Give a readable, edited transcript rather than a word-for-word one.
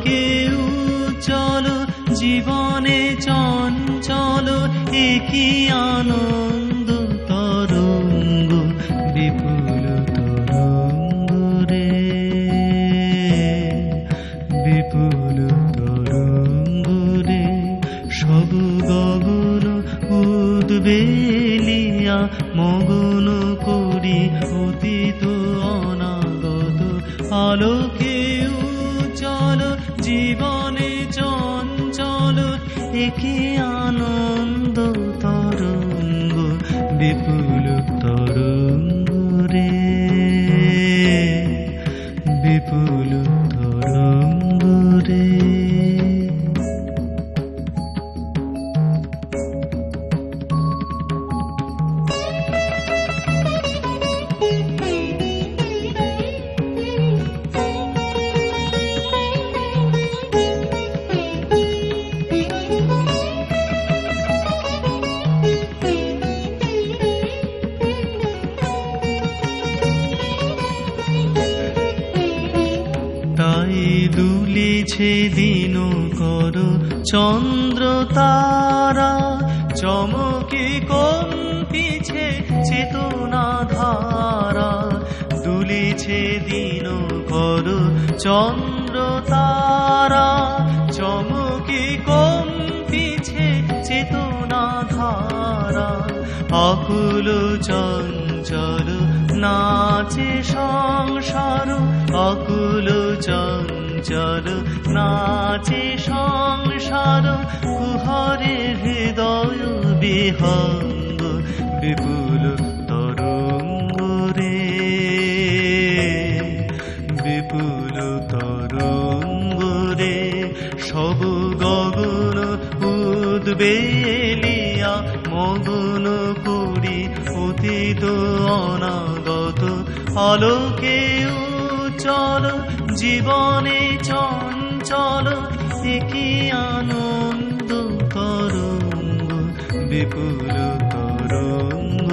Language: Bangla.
আলোকে উজ্জ্বল জীবনে চঞ্চল একই আনন্দ তরঙ্গ বিপুল তরঙ্গ রে বিপুল তরঙ্গ রে সব গগন উদ্বেলিয়া মগন করি অতীত অনাগত আলোকে উজ্জ্বল জীবনে চঞ্চল একই আনন্দ তরঙ্গ বিপুল তরঙ্গ রে বিপুল তরঙ্গ রে। তাই দুলিছে দিন কর চন্দ্র তারা চমকে কম্পিছে চেতনা ধারা দুলিছে দিন কর চন্দ্র তারা চমকে কম্পিছে চেতনা ধারা আকুল চঞ্চল নাচে সংসার আকুল চঞ্চল নাচে সংসার কুহরে হৃদয় বিহঙ্গ বিপুল তরঙ্গ রে বিপুল তরঙ্গ রে সব গগন উদ্বেলিয়া মগন করি অতীত অনাগত আলোকে উজ্জ্বল জীবনে চঞ্চল একই আনন্দ তরঙ্গ বিপুল তরঙ্গ